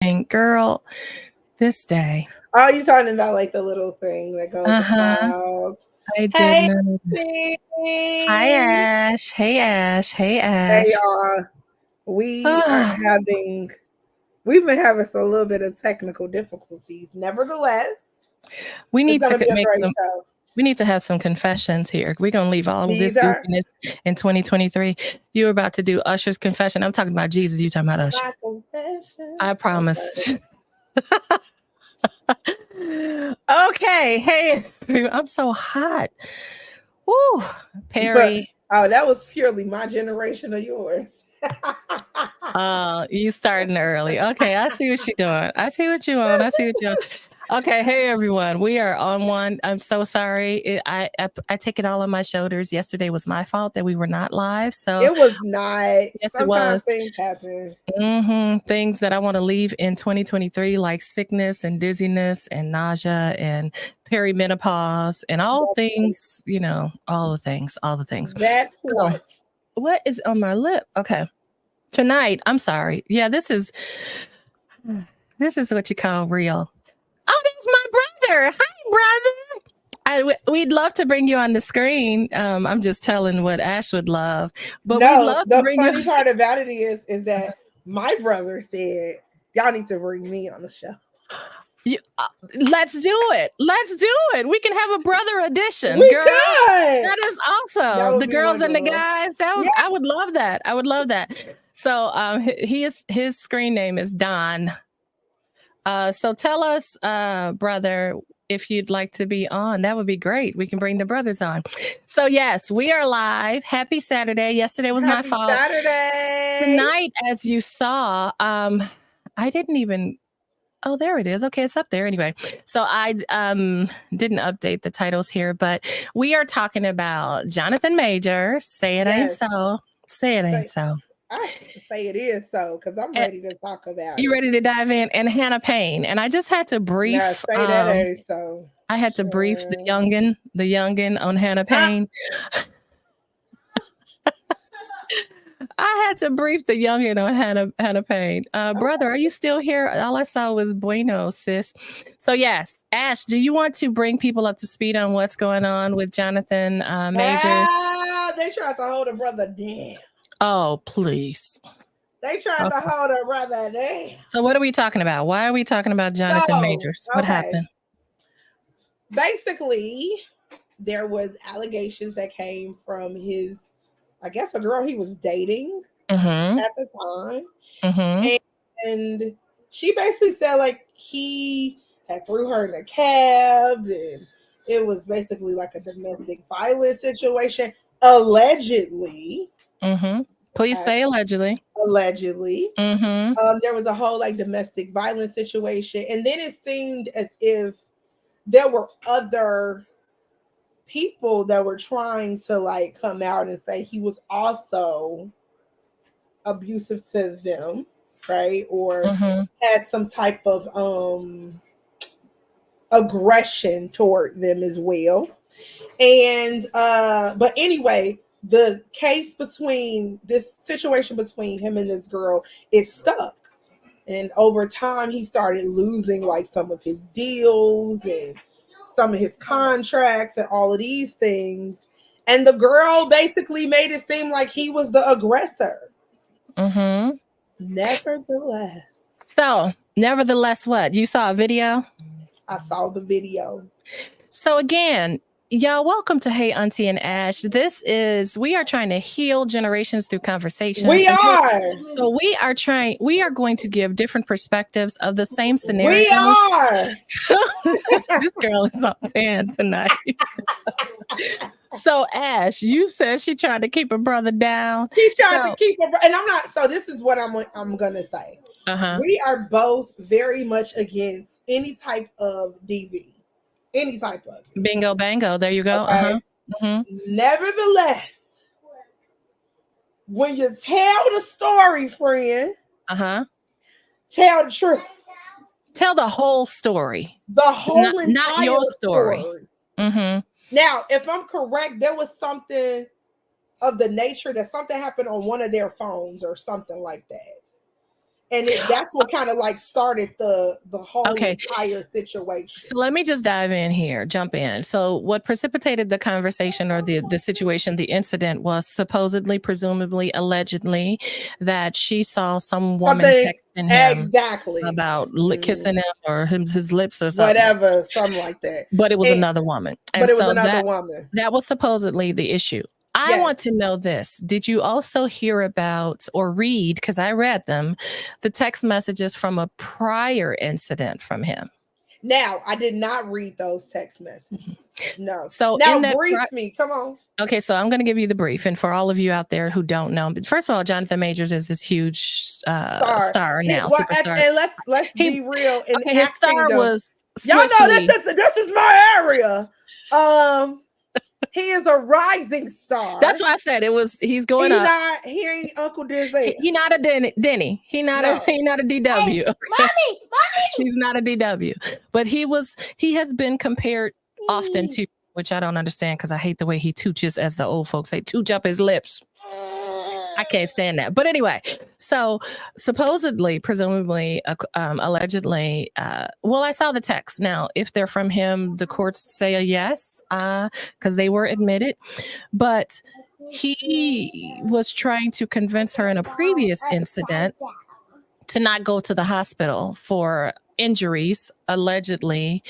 And girl, this day. Oh, you talking about like the little thing that goes Uh-huh. across? I did Hey, not. Hi, Aunty. Ash. Hey, Ash. Hey, Hey, Ash. y'all. We are Oh, having, we've been having a little bit of technical difficulties. Nevertheless, we it's need going to to be a make great some. show. We need to have some confessions here. We're gonna leave all of this These are goofiness in 2023. You're about to do Usher's confession. I'm talking about Jesus. You talking about Usher. my confessions. I Okay. promise. Okay. Hey, I'm so hot. Woo, But, Perry. oh, that was purely my generation or yours. You starting early. Okay, I see what you're doing. I see what you on. I see what you're on. Okay, hey everyone. We are on one. I'm so sorry. I take it all on my shoulders. Yesterday was my fault that we were not live. So It was not. yes, it Sometimes was. things happen. Things that I want to leave in 2023, like sickness and dizziness and nausea and perimenopause and all things. All the things. All the things. That's So what. what is on my lip? Okay. Tonight, I'm sorry. Yeah, this is what you call real. Oh, that's my brother. Hi, brother. We'd love to bring you on the screen. I'm just telling what Ash would love, but we'd No, love to the bring you. funny part about it is that my brother said, "Y'all need to bring me on the show." You, let's do it. Let's do it. We can have a brother edition, We girl. could. That is That awesome. would The be girls and the wonderful. guys. Yeah. I would love that. I would love that. So, his screen name is Don. So tell us, brother, if you'd like to be on. That would be great. We can bring the brothers on. So, yes, we are live. Happy Saturday. Yesterday was my Happy fault. Saturday. Tonight, as you saw, I didn't even. Oh, there it is. Okay, it's up there anyway. So I didn't update the titles here, but we are talking about Jonathan Major. Say it ain't Yes. so. Say it ain't Say, so. I say it is so because I'm And ready to talk about you it. ready to dive in? And Hannah Payne. And I just had to Now brief. say that ain't so. I had to brief Sure. the youngin on Hannah Ah, Payne. I had to brief the youngin on Hannah Payne. Brother, are you still here? All I saw was bueno, sis. So yes, Ash, do you want to bring people up to speed on what's going on with Jonathan Major? they tried to hold a brother down. Oh, please. They tried to Okay. hold a brother down. So what are we talking about? Why are we talking about Jonathan So, Majors? What okay. happened? Basically, there was allegations that came from his, I guess, a girl he was dating Mm-hmm. at the time. Mm-hmm. And she basically said like he had threw her in a cab and it was basically like a domestic violence situation. Allegedly. Mm-hmm. Please Okay. say allegedly. Allegedly. Mm-hmm. There was a whole like domestic violence situation. And then it seemed as if there were other people that were trying to like come out and say he was also abusive to them, right? Or Mm-hmm. had some type of aggression toward them as well. And but anyway, the case between this situation between him and this girl is stuck. And over time he started losing like some of his deals and some of his contracts and all of these things. And the girl basically made it seem like he was the aggressor. Mm-hmm. Nevertheless, So, nevertheless, what? You saw a video? I saw the video. So again, y'all, welcome to Hey Auntie and Ash. We are trying to heal generations through conversation. We are. So we are going to give different perspectives of the same We scenario. are. This girl is not tan tonight. So Ash, you said she tried to keep her brother down. She tried to keep her, and I'm not. So this is what I'm gonna say. Uh-huh. We are both very much against any type of DV, any type of it. Bingo bango. There you go. Okay. Uh-huh. Mm-hmm. Nevertheless, when you tell the story, friend, Uh-huh. tell the truth. Tell the whole story. The whole Not entire your story. story. Mm-hmm. Now, if I'm correct, there was something of the nature that something happened on one of their phones or something like that. And that's what kind of like started the whole Okay. entire situation. So let me just dive in here, jump in. So what precipitated the conversation or the situation, the incident was supposedly, presumably, allegedly that she saw some woman Something texting him exactly about kissing him or his lips or something. whatever, something like that. But it was another woman. And But it was so another woman. that was supposedly the issue. I Yes. want to know this. Did you also hear about or read, because I read them, the text messages from a prior incident from him? Now, I did not read those text messages. No. So now in that brief me. Come on. Okay, so I'm going to give you the brief. And for all of you out there who don't know, first of all, Jonathan Majors is this huge star now, superstar. And let's be real. In okay, his star was y'all know this is my area. He is a rising star. That's why I said he's going up. He ain't Uncle Denzel. He not a Denny. He not a DW. Hey, mommy. He's not a DW. But he has been compared often to, which I don't understand because I hate the way he tooches, as the old folks say, tooch up his lips. I can't stand that. But anyway, so supposedly, presumably, allegedly, well, I saw the text. Now, if they're from him, the courts say a yes, because they were admitted. But he was trying to convince her in a previous incident to not go to the hospital for injuries allegedly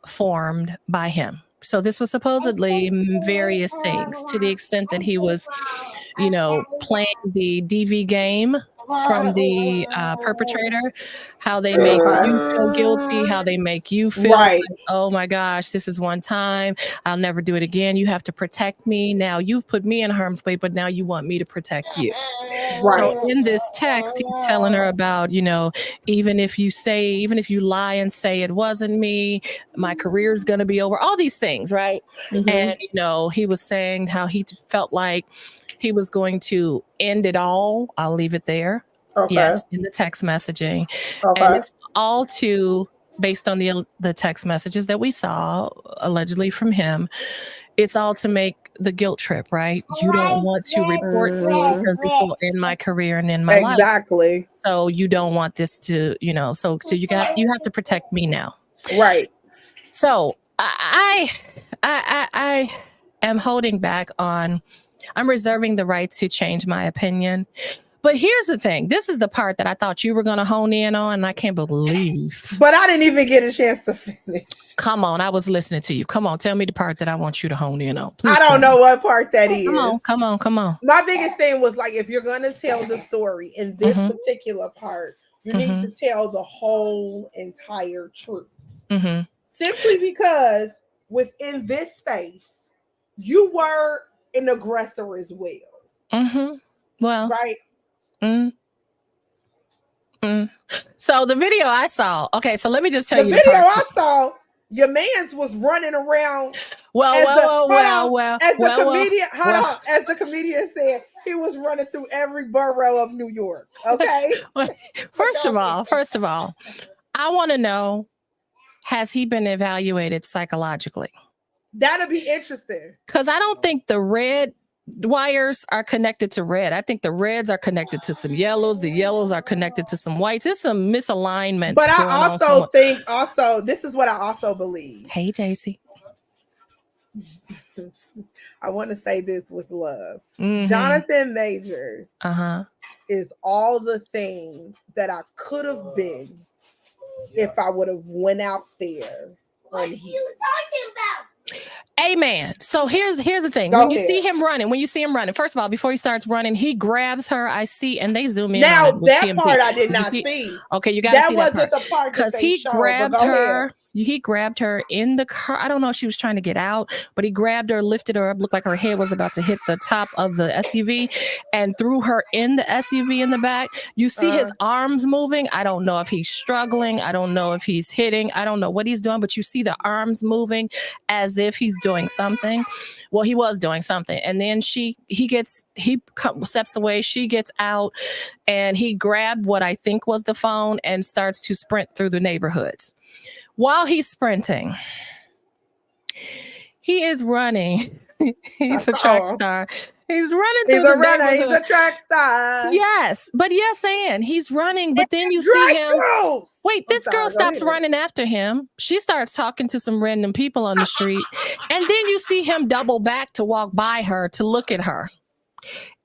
formed by him. So this was supposedly various things, to the extent that he was, playing the DV game from the perpetrator, how they make you feel guilty, how they make you feel like, oh my gosh, this is one time, I'll never do it again. You have to protect me. Now you've put me in harm's way, but now you want me to protect you. Right. So in this text, he's telling her about, even if you lie and say it wasn't me, my career's going to be over, all these things. Right. Mm-hmm. And, he was saying how he felt like he was going to end it all. I'll leave it there. Okay. Yes, in the text messaging. Okay. And it's all based on the text messages that we saw allegedly from him. It's all to make the guilt trip, right? You don't want to report me because this will end my career and end my life. Exactly. So you don't want this to, so you have to protect me now. Right. So I am holding back on, I'm reserving the right to change my opinion. But here's the thing. This is the part that I thought you were going to hone in on, and I can't believe. But I didn't even get a chance to finish. Come on. I was listening to you. Come on. Tell me the part that I want you to hone in on. Please. I don't know what part that is. Come on. My biggest thing was like, if you're going to tell the story in this particular part, you need to tell the whole entire truth. Simply because within this space, you were an aggressor as well. Well, right. So the video I saw, okay, so let me just tell you the video I saw, your man's was running around. As the comedian said, he was running through every borough of New York. Okay. First of all, I want to know, has he been evaluated psychologically? That'll be interesting. Because I don't think the red wires are connected to red. I think the reds are connected to some yellows. The yellows are connected to some whites. There's some misalignments. But I also think this is what I also believe. Hey, JC. I want to say this with love. Jonathan Majors is all the things that I could have been if I would have went out there. What are you talking about? Amen. So here's the thing. When you see him running, first of all, before he starts running, he grabs her. I see, and they zoom in. Now that TMZ. Part I did not see. Okay, you got to see that part. That wasn't the part because he grabbed her. He grabbed her in the car. I don't know if she was trying to get out, but he grabbed her, lifted her up, looked like her head was about to hit the top of the SUV, and threw her in the SUV in the back. You see his arms moving. I don't know if he's struggling. I don't know if he's hitting. I don't know what he's doing, but you see the arms moving as if he's doing something. Well, he was doing something. And then he steps away. She gets out, and he grabbed what I think was the phone and starts to sprint through the neighborhoods. While he's sprinting, he is running. He's a track star. He's running He's through a the runner. He's neighborhood. a track star. Yes, but yes, and he's running, but then you see Dress him. shoes. Wait, I'm this girl sorry, go stops ahead. running after him. She starts talking to some random people on the street. And then you see him double back to walk by her to look at her.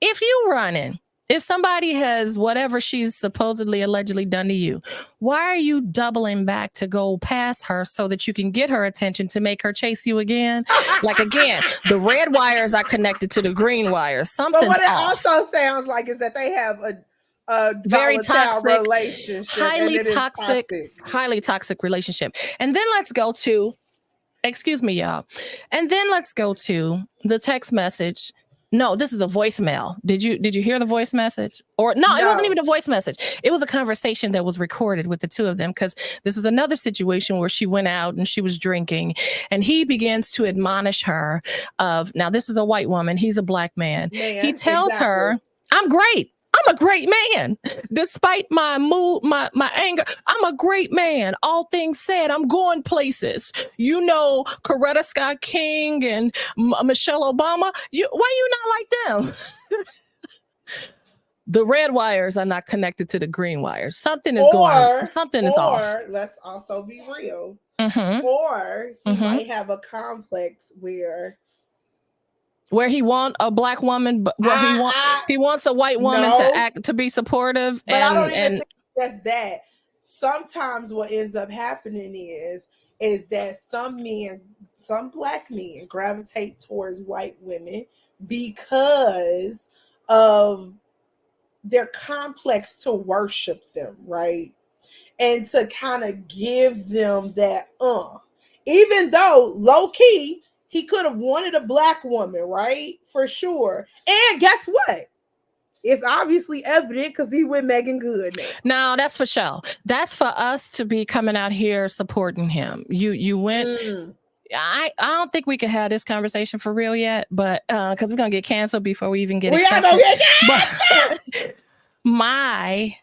If you running, if somebody has whatever she's supposedly allegedly done to you, why are you doubling back to go past her so that you can get her attention to make her chase you again? Like, again, the red wires are connected to the green wires. But Something's what it off. also sounds like is that they have a Very volatile toxic, relationship, highly and it is toxic, highly toxic relationship. And then let's go to, excuse me, y'all. And then let's go to the text message. No, this is a voicemail. Did you hear the voice message? Or no, it wasn't even a voice message. It was a conversation that was recorded with the two of them, because this is another situation where she went out and she was drinking, and he begins to admonish her of, now this is a white woman, he's a black man. He tells her, I'm great. I'm a great man. Despite my mood, my anger, I'm a great man. All things said, I'm going places. You know, Coretta Scott King and Michelle Obama. Why you not like them? The red wires are not connected to the green wires. Something is going. Something is off. Or let's also be real. Mm-hmm. Or he might have a complex where he want a black woman, but he wants a white woman to be supportive. But I don't even think that's that. Sometimes what ends up happening is that some black men gravitate towards white women because of their complex to worship them, right? And to kind of give them that even though low key he could have wanted a black woman, right? For sure. And guess what? It's obviously evident because he with Megan Good now. No, that's for sure. That's for us to be coming out here supporting him. You went. I don't think we can have this conversation for real yet, but because we're gonna get canceled before we even get accepted. Gonna get canceled. But my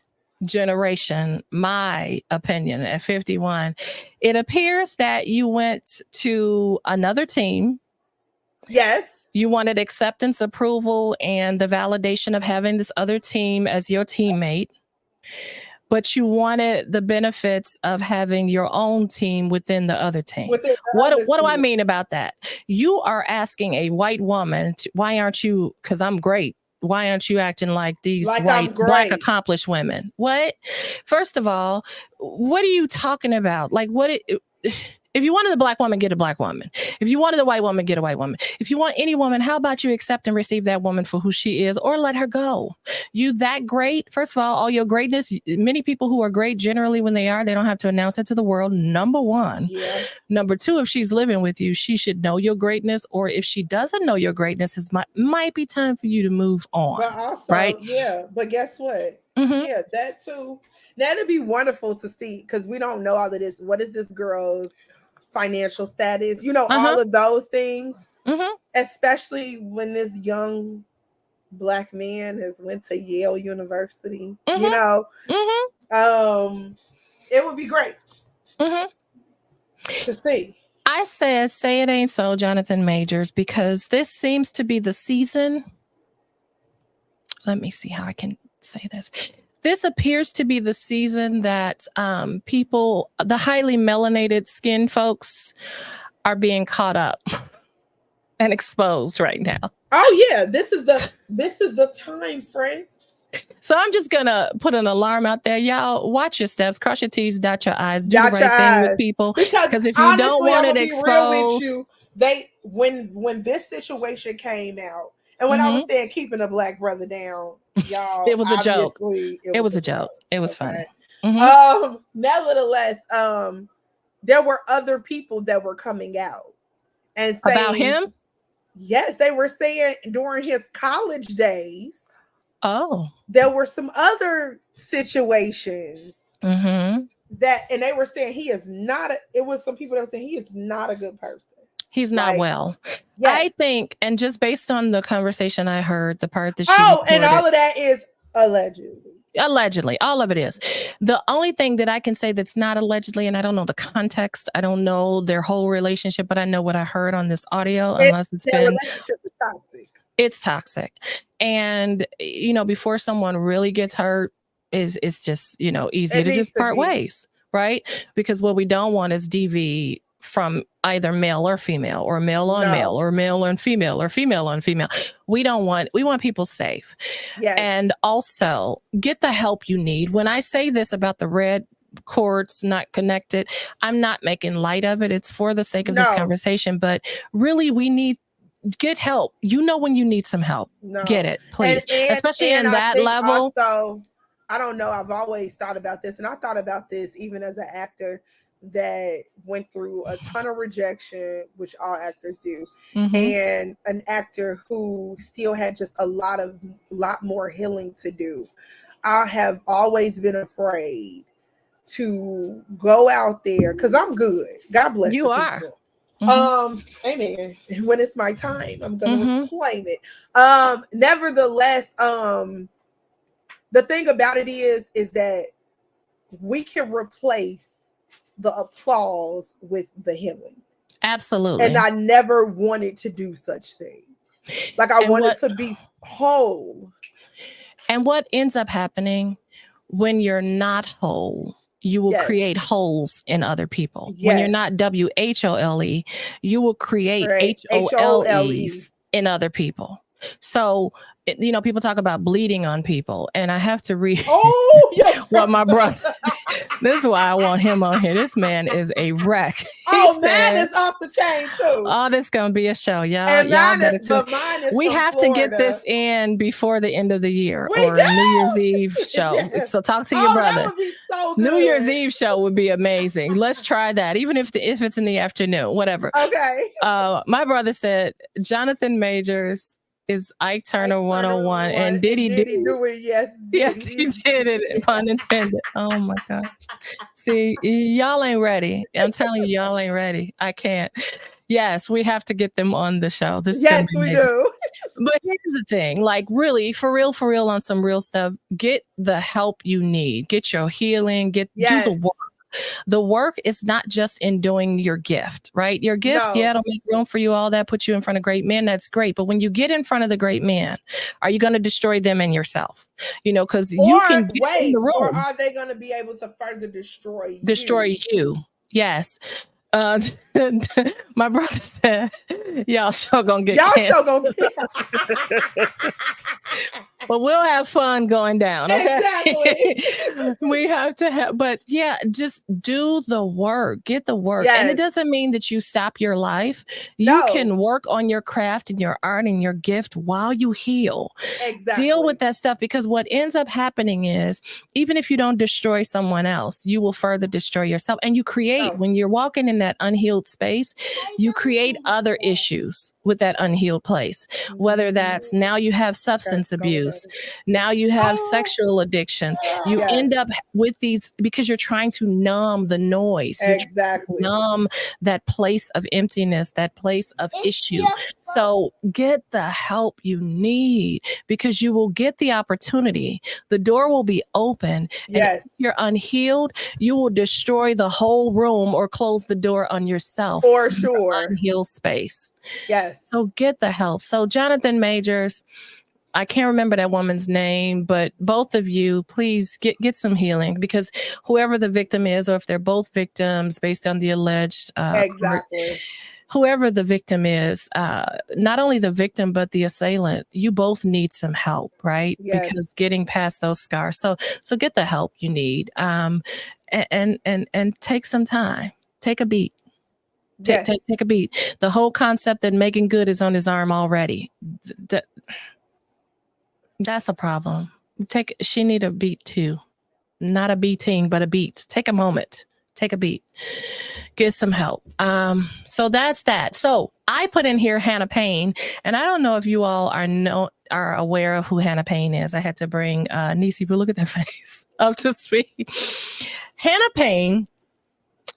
generation, my opinion at 51, it appears that you went to another team. Yes. You wanted acceptance, approval, and the validation of having this other team as your teammate. But you wanted the benefits of having your own team within the other team. What do I mean about that? You are asking a white woman, why aren't you, because I'm great, why aren't you acting like these white, black, accomplished women? What? First of all, what are you talking about? Like, if you wanted a black woman, get a black woman. If you wanted a white woman, get a white woman. If you want any woman, how about you accept and receive that woman for who she is, or let her go? You that great? First of all your greatness, many people who are great, generally when they don't have to announce it to the world, number one. Yeah. Number two, if she's living with you, she should know your greatness, or if she doesn't know your greatness, it might be time for you to move on. But also, right? Yeah, but guess what? Yeah, that too. That'd be wonderful to see, because we don't know all of this. What is this girl's financial status? All of those things. Especially when this young black man has went to Yale University. It would be great to see. I said, say it ain't so, Jonathan Majors, because this seems to be the season. Let me see how I can say this. This appears to be the season that people, the highly melanated skin folks, are being caught up and exposed right now. Oh yeah, this is the time, friends. So I'm just gonna put an alarm out there, y'all. Watch your steps, cross your T's, dot your I's, do the right thing with people. Because if you don't want it exposed, when this situation came out, and when I was saying keeping a black brother down, y'all, it was a joke. It was a joke. It was funny. Nevertheless, there were other people that were coming out and saying about him. Yes, they were saying during his college days. Oh, there were some other situations that, and they were saying he is not. It was some people that were saying he is not a good person. He's not well. Yes. I think, and just based on the conversation I heard, the part that she reported, and all of that is allegedly. Allegedly, all of it is. The only thing that I can say that's not allegedly, and I don't know the context, I don't know their whole relationship, but I know what I heard on this audio, unless it's been. Relationship is toxic. It's toxic. And, you know, before someone really gets hurt, it's just, you know, easy It to needs just to part be. ways, right? Because what we don't want is DV from either male or female, or male on male, No. or male on female, or female on female. We want people safe. Yes. And also get the help you need. When I say this about the red cords not connected, I'm not making light of it. It's for the sake of this No. conversation, but really we need get help. You know, when you need some help, No. get it, please. Especially in I that think level. Also, I don't know. I've always thought about this, and I thought about this even as an actor that went through a ton of rejection, which all actors do, and an actor who still had just a lot more healing to do. I have always been afraid to go out there because I'm good. God bless You the are. people. Amen. When it's my time, I'm gonna claim it. Nevertheless, the thing about it is that we can replace the applause with the healing. Absolutely. And I never wanted to do such things. Like I wanted to be whole. And what ends up happening when you're not whole, you will create holes in other people. When you're not WHOLE, you will create HOLEs in other people. So, you know, people talk about bleeding on people, and I have to read what my brother. This is why I want him on here. This man is a wreck. Man is off the chain too. Oh, this gonna be a show, y'all. We have to get this in before the end of the year or New Year's Eve show. So talk to your brother. That would be so good. New Year's Eve show would be amazing. Let's try that, even if it's in the afternoon, whatever. Okay. My brother said Jonathan Majors is Ike Turner 101. And did he do it? Yes. Yes, he did it. Pun intended. Oh my gosh. See, y'all ain't ready. I'm telling you, y'all ain't ready. I can't. Yes, we have to get them on the show. Yes, we do. But here's the thing, like really, for real, on some real stuff, get the help you need. Get your healing, do the work. The work is not just in doing your gift, right? Your gift, it'll make room for you, all that, put you in front of great men. That's great. But when you get in front of the great men, are you going to destroy them and yourself? You know, because you can get in the room. Or are they going to be able to further destroy you? Yes. My brother said, y'all sure gonna get canceled. But we'll have fun going down. Okay. Exactly. We have to have, but yeah, just do the work, get the work. Yes. And it doesn't mean that you stop your life. You can work on your craft and your art and your gift while you heal. Exactly. Deal with that stuff, because what ends up happening is, even if you don't destroy someone else, you will further destroy yourself. And you create, when you're walking in that unhealed space, you create other issues with that unhealed place. Whether that's now you have substance abuse, now you have sexual addictions. You end up with these because you're trying to numb the noise. Exactly. Numb that place of emptiness, that place of issue. So get the help you need, because you will get the opportunity. The door will be open. Yes. And if you're unhealed, you will destroy the whole room or close the door on yourself. For sure. Unhealed space. Yes. So get the help. So Jonathan Majors, I can't remember that woman's name, but both of you, please get some healing, because whoever the victim is, or if they're both victims based on the alleged whoever the victim is, not only the victim, but the assailant, you both need some help, right? Yes. Because getting past those scars. So get the help you need. And take some time. Take a beat. Take a beat. The whole concept that Megan Good is on his arm already. That's a problem. She need a beat too. Not a beating, but a beat. Take a moment. Take a beat. Get some help. So that's that. So I put in here Hannah Payne, and I don't know if you all are aware of who Hannah Payne is. I had to bring Nisi, but look at that face, up to speed. Hannah Payne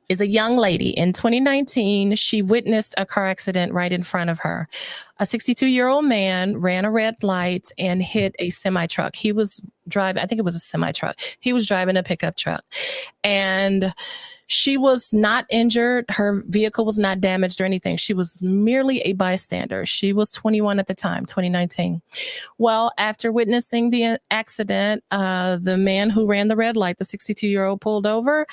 is a young lady. In 2019, she witnessed a car accident right in front of her. A 62-year-old man ran a red light and hit a semi-truck. I think it was a semi-truck. He was driving a pickup truck. And She was not injured. Her vehicle was not damaged or anything. She was merely a bystander. She was 21 at the time, 2019. Well, after witnessing the accident, the man who ran the red light, the 62-year-old, pulled over.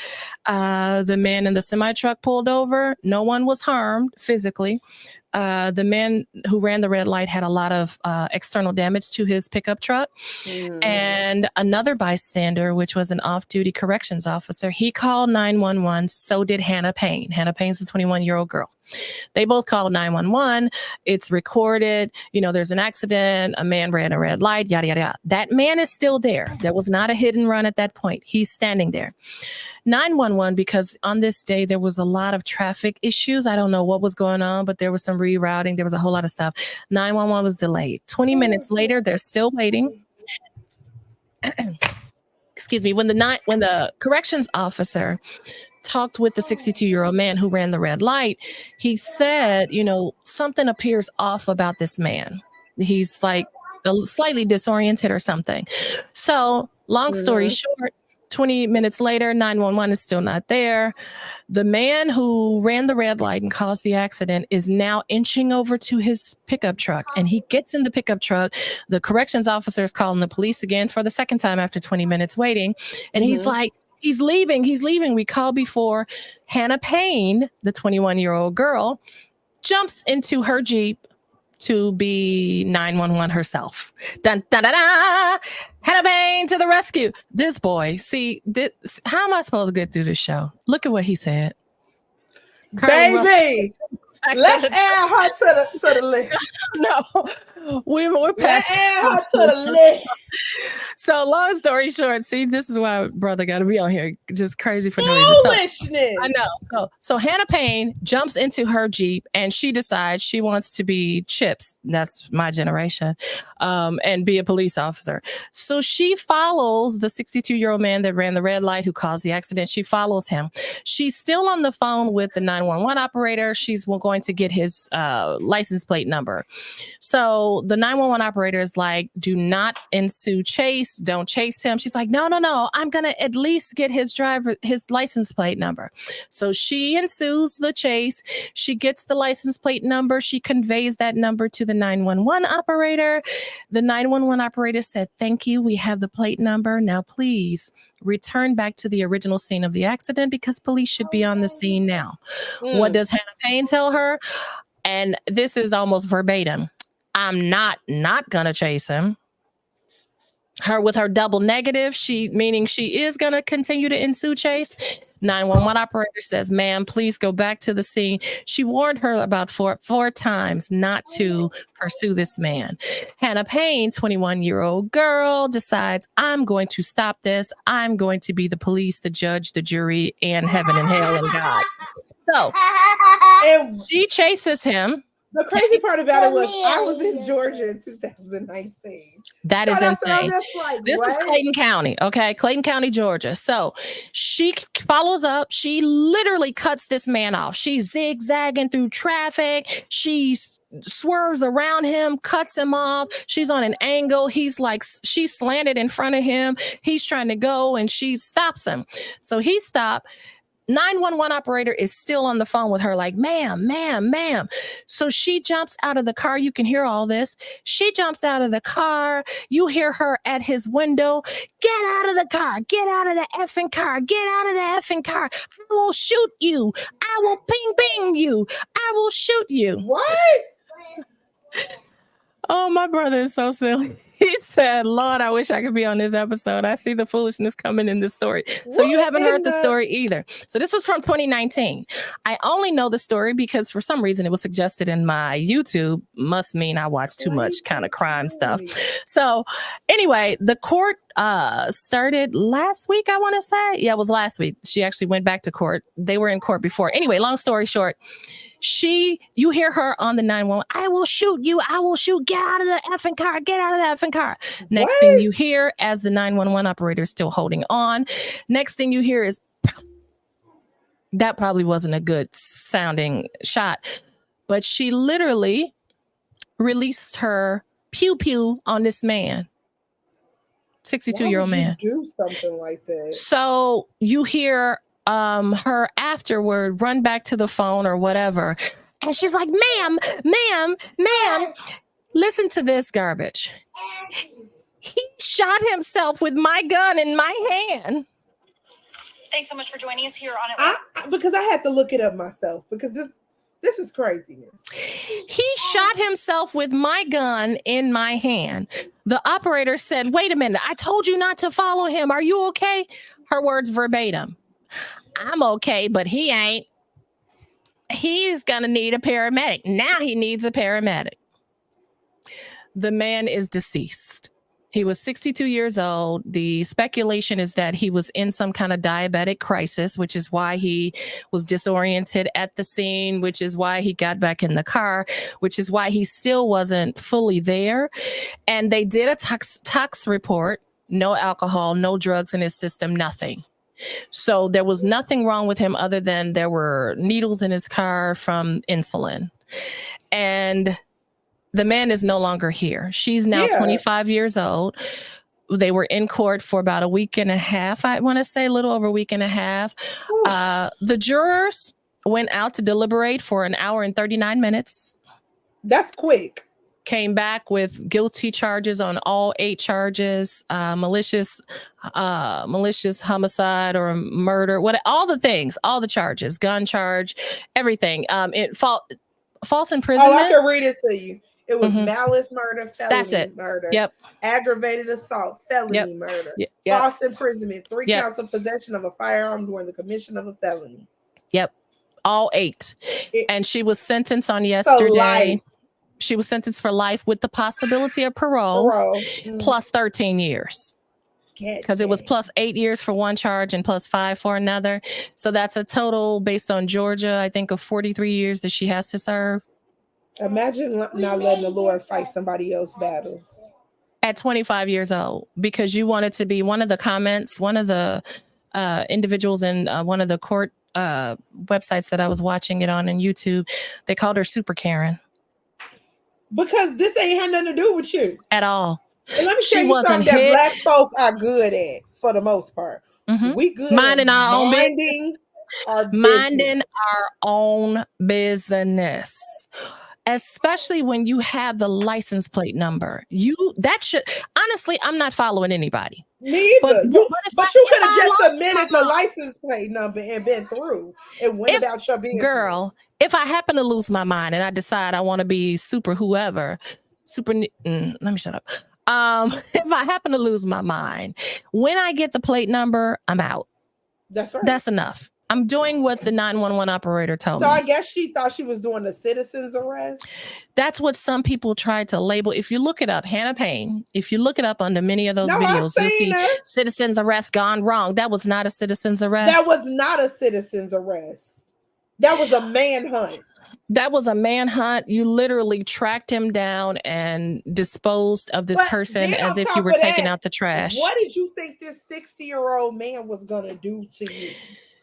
The man in the semi-truck pulled over. No one was harmed physically. The man who ran the red light had a lot of external damage to his pickup truck. And another bystander, which was an off-duty corrections officer, he called 911. So did Hannah Payne. Hannah Payne's a 21-year-old girl. They both called 911. It's recorded. You know, there's an accident. A man ran a red light, yada, yada, yada. That man is still there. There was not a hit and run at that point. He's standing there. 911, because on this day, there was a lot of traffic issues. I don't know what was going on, but there was some rerouting. There was a whole lot of stuff. 911 was delayed. 20 minutes later, they're still waiting. Excuse me. When the corrections officer talked with the 62-year-old man who ran the red light, he said, you know, something appears off about this man. He's like slightly disoriented or something. So long story short, 20 minutes later, 911 is still not there. The man who ran the red light and caused the accident is now inching over to his pickup truck, and he gets in the pickup truck. The corrections officer is calling the police again for the second time after 20 minutes waiting. And he's like, he's leaving. We called before. Hannah Payne, the 21-year-old girl, jumps into her Jeep to be 911 herself. Dun, dun, dun, dun. Hannah Payne to the rescue. This boy, see, how am I supposed to get through this show? Look at what he said. Baby, let's add her to the list. No, we're past. Let's add her to the list. So long story short, see, this is why brother got to be on here just crazy for no reason. Foolishness. I know. So Hannah Payne jumps into her Jeep and she decides she wants to be Chips. That's my generation, and be a police officer. So she follows the 62-year-old man that ran the red light who caused the accident. She follows him. She's still on the phone with the 911 operator. She's going to get his license plate number. So the 911 operator is like, do not ensue chase. Don't chase him. She's like, no. I'm going to at least get his license plate number. So she ensues the chase. She gets the license plate number. She conveys that number to the 911 operator. The 911 operator said, thank you. We have the plate number. Now, please return back to the original scene of the accident because police should be on the scene now. What does Hannah Payne tell her? And this is almost verbatim. I'm not gonna chase him. Her with her double negative, meaning she is gonna continue to ensue chase. 911 operator says, ma'am, please go back to the scene. She warned her about four times not to pursue this man. Hannah Payne, 21-year-old girl, decides, I'm going to stop this. I'm going to be the police, the judge, the jury, and heaven and hell and God. So she chases him. The crazy part about it was I was in Georgia in 2019. That is insane. This is Clayton County, okay? Clayton County, Georgia. So she follows up. She literally cuts this man off. She's zigzagging through traffic. She swerves around him, cuts him off. She's on an angle. She's slanted in front of him. He's trying to go and she stops him. So he stopped. 911 operator is still on the phone with her like, ma'am. So she jumps out of the car. You can hear all this. She jumps out of the car. You hear her at his window. Get out of the car. Get out of the effing car. Get out of the effing car. I will shoot you. I will ping you. I will shoot you. What? Oh, my brother is so silly. He said, Lord, I wish I could be on this episode. I see the foolishness coming in this story. So you haven't heard the story either. So this was from 2019. I only know the story because for some reason it was suggested in my YouTube. Must mean I watch too much kind of crime stuff. So anyway, the court started last week, I want to say. Yeah, it was last week. She actually went back to court. They were in court before. Anyway, long story short, you hear her on the 911, I will shoot you. I will shoot. Get out of the effing car. Get out of the effing car. Next thing you hear, as the 911 operator is still holding on, next thing you hear is, that probably wasn't a good sounding shot, but she literally released her pew pew on this man. 62-year-old man. Do something like that. So you hear her afterward run back to the phone or whatever. And she's like, ma'am, listen to this garbage. He shot himself with my gun in my hand. Thanks so much for joining us here on it. Because I had to look it up myself, because this is craziness. He shot himself with my gun in my hand. The operator said, wait a minute, I told you not to follow him. Are you okay? Her words verbatim. I'm okay, but he ain't. He's going to need a paramedic. Now he needs a paramedic. The man is deceased. He was 62 years old. The speculation is that he was in some kind of diabetic crisis, which is why he was disoriented at the scene, which is why he got back in the car, which is why he still wasn't fully there. And they did a tox report, no alcohol, no drugs in his system, nothing. So there was nothing wrong with him other than there were needles in his car from insulin. And the man is no longer here. She's now 25 years old. They were in court for about a week and a half. I want to say a little over a week and a half. The jurors went out to deliberate for an hour and 39 minutes. That's quick. Came back with guilty charges on all 8 charges, malicious homicide or murder, all the things, all the charges, gun charge, everything. False imprisonment. Oh, I can read it to you. It was malice murder, felony murder. Yep. Aggravated assault, felony murder. Yep. False imprisonment, 3 counts of possession of a firearm during the commission of a felony. Yep. All 8. And she was sentenced on yesterday. She was sentenced for life with the possibility of parole. Plus 13 years. Because it was plus 8 years for one charge and plus 5 for another. So that's a total, based on Georgia, I think, of 43 years that she has to serve. Imagine not letting the Lord fight somebody else's battles. At 25 years old, because you wanted to be one of the comments, one of the individuals in one of the court websites that I was watching it on YouTube, they called her Super Karen. Because this ain't had nothing to do with you. At all. And let me tell you something that black folk are good at, for the most part. We good minding our own business. Especially when you have the license plate number. Honestly, I'm not following anybody. Neither. But you could have just submitted the license plate number and been through and went about your business. Girl, if I happen to lose my mind and I decide I want to be super whoever, let me shut up. If I happen to lose my mind, when I get the plate number, I'm out. That's right. That's enough. I'm doing what the 911 operator told me. So I guess she thought she was doing a citizen's arrest. That's what some people tried to label. If you look it up, Hannah Payne, if you look it up under many of those videos, you'll see citizen's arrest gone wrong. That was not a citizen's arrest. That was not a citizen's arrest. That was a manhunt. That was a manhunt. You literally tracked him down and disposed of this person as if you were taking out the trash. What did you think this 60-year-old man was going to do to you?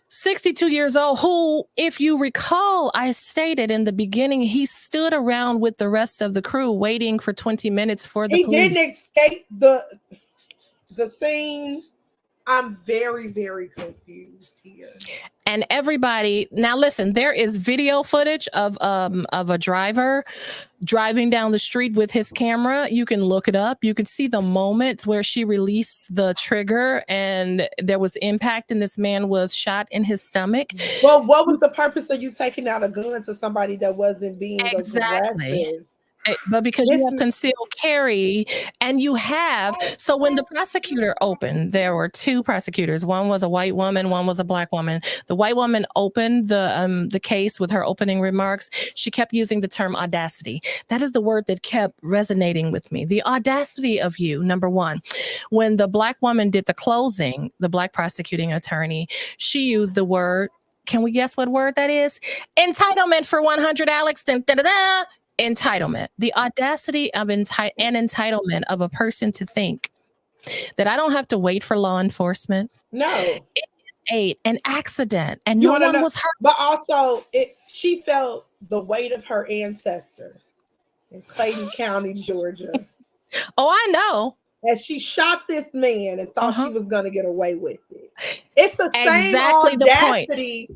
62 years old, who, if you recall, I stated in the beginning, he stood around with the rest of the crew waiting for 20 minutes for the police. He didn't escape the scene. I'm very, very confused here. And everybody, now listen, there is video footage of a driver driving down the street with his camera. You can look it up. You can see the moment where she released the trigger and there was impact and this man was shot in his stomach. Well, what was the purpose of you taking out a gun to somebody that wasn't being aggressive? But because you have concealed carry and you have, so when the prosecutor opened, there were 2 prosecutors. One was a white woman, one was a black woman. The white woman opened the case with her opening remarks. She kept using the term audacity. That is the word that kept resonating with me. The audacity of you, number one. When the black woman did the closing, the black prosecuting attorney, she used the word, can we guess what word that is? Entitlement for 100, Alex. Dun, da, da, da. Entitlement, the audacity of entitlement of a person to think that I don't have to wait for law enforcement. No, it is an accident, and no one was hurt. But also, she felt the weight of her ancestors in Clayton County, Georgia. Oh, I know. and she shot this man and thought she was gonna get away with it. It's the same Exactly the point. audacity.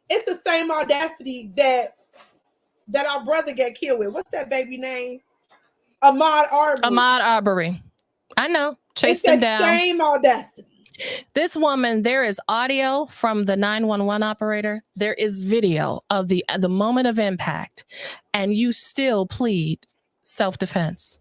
It's the same audacity that our brother got killed with. What's that baby name? Ahmaud Arbery. Ahmaud Arbery. I know. Chased It's him that down. same audacity. This woman, there is audio from the 911 operator. There is video of the moment of impact, and you still plead self-defense.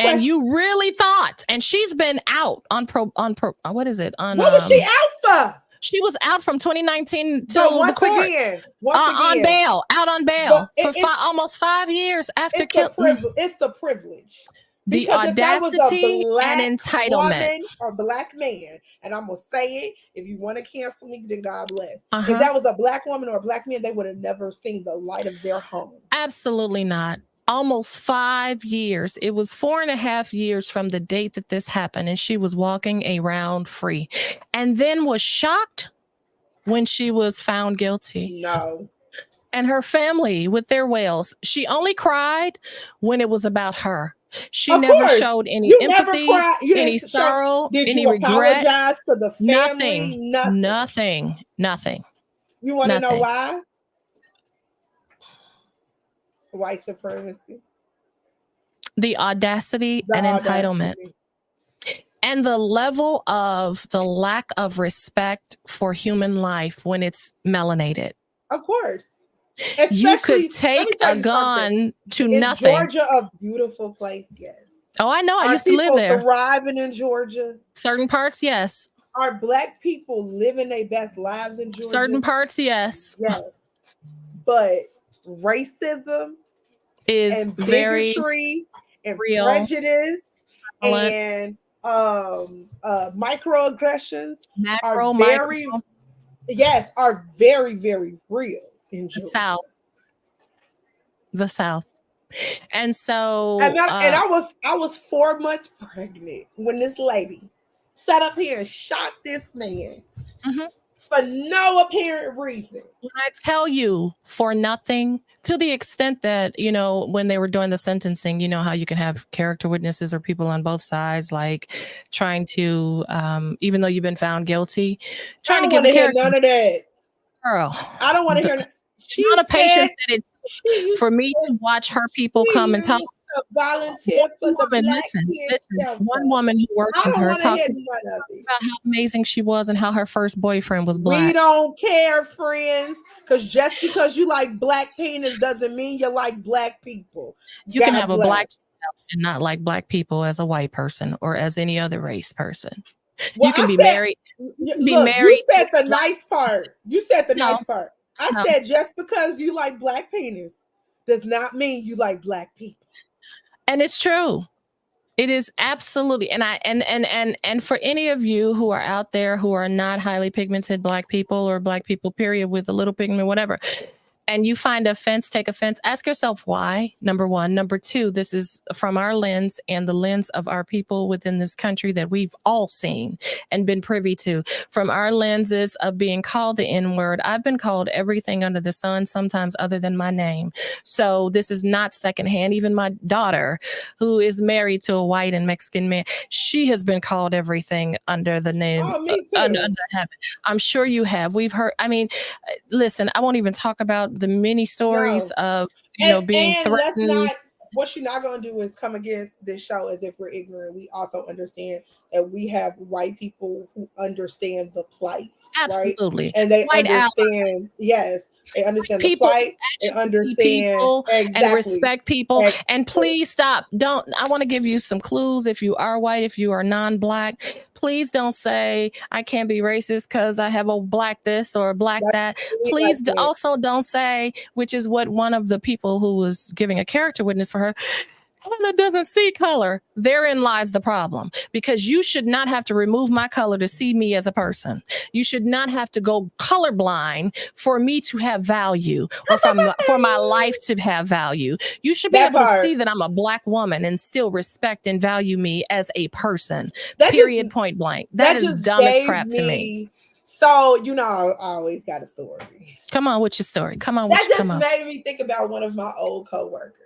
And you really thought, and she's been out on what is it? On what was she out for? She was out from 2019 to once the court. Again, on bail, out on bail for almost 5 years after killing. It's the privilege. The because audacity and entitlement. Woman or black man, and I'm gonna say it. If you want to cancel me, then God bless. If that was a black woman or a black man, they would have never seen the light of their home. Absolutely not. Almost 5 years. It was 4.5 years from the date that this happened, and she was walking around free, and then was shocked when she was found guilty. No. And her family with their wails. She only cried when it was about her. She never showed any empathy, any sorrow, any regret. Apologize to the family? Nothing. You want to know why? White supremacy. The audacity and entitlement. And the level of the lack of respect for human life when it's melanated. Of course. You could take a gun to nothing. Georgia, a beautiful place, yes. Oh, I know. I used to live there. Thriving in Georgia. Certain parts, yes. Are black people living their best lives in Georgia? Certain parts, yes. Yes. But racism is and bigotry and real, prejudice and microaggressions are very, very real in Georgia. The South. And so and I was 4 months pregnant when this lady sat up here and shot this man for no apparent reason. When I tell you, for nothing, to the extent that, you know, when they were doing the sentencing, you know how you can have character witnesses or people on both sides, like trying to, even though you've been found guilty, trying to give a character. None of that. Girl, I don't want to hear that. Not a patient that it took for me to watch her people come and talk. Volunteer for the black listen. One woman who worked with her talked about how amazing she was and how her first boyfriend was black. We don't care, friends, because just because you like black penis doesn't mean you like black people. You can have a black and not like black people as a white person or as any other race person. Well, you can be married. You said the nice part. You said the nice part. I said just because you like black penis does not mean you like black people. And it's true. It is absolutely. And for any of you who are out there who are not highly pigmented black people or black people, period, with a little pigment, whatever, and you find offense, take offense, ask yourself why, number one. Number two, this is from our lens and the lens of our people within this country that we've all seen and been privy to. From our lenses of being called the N-word, I've been called everything under the sun, sometimes other than my name. So this is not secondhand. Even my daughter, who is married to a white and Mexican man, she has been called everything under the name. Oh, me too. Under heaven. I'm sure you have. We've heard, I mean, listen, I won't even talk about the many stories of being threatened. What you're not going to do is come against this show as if we're ignorant. We also understand that we have white people who understand the plight. Absolutely. Right? And they white understand, allies. Yes, they understand people the plight. They understand people and respect people. Exactly. And please stop. I want to give you some clues. If you are white, if you are non-black, please don't say I can't be racist because I have a black this or a black that. Please also don't say, which is what one of the people who was giving a character witness for her, Hannah doesn't see color. Therein lies the problem, because you should not have to remove my color to see me as a person. You should not have to go colorblind for me to have value or for my life to have value. You should be able to see that I'm a black woman and still respect and value me as a person. Period. Point blank. That is dumb as crap to me. So, I always got a story. Come on with your story. Come on. That just made me think about one of my old coworkers.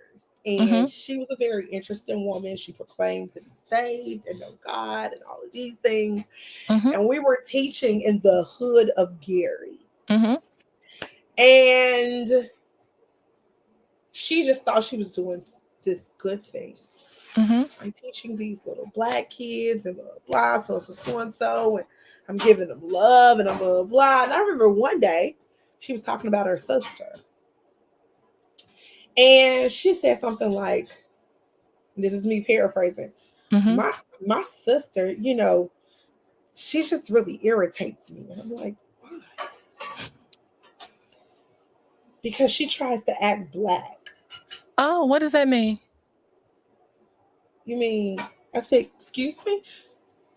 And she was a very interesting woman. She proclaimed to be saved and know God and all of these things. And we were teaching in the hood of Gary. And she just thought she was doing this good thing. I'm teaching these little black kids and blah, blah, so and I'm giving them love and blah, blah. And I remember one day she was talking about her sister. And she said something like, this is me paraphrasing, my sister, you know, she just really irritates me. And I'm like, why? Because she tries to act black. Oh, what does that mean? You mean, I said, excuse me?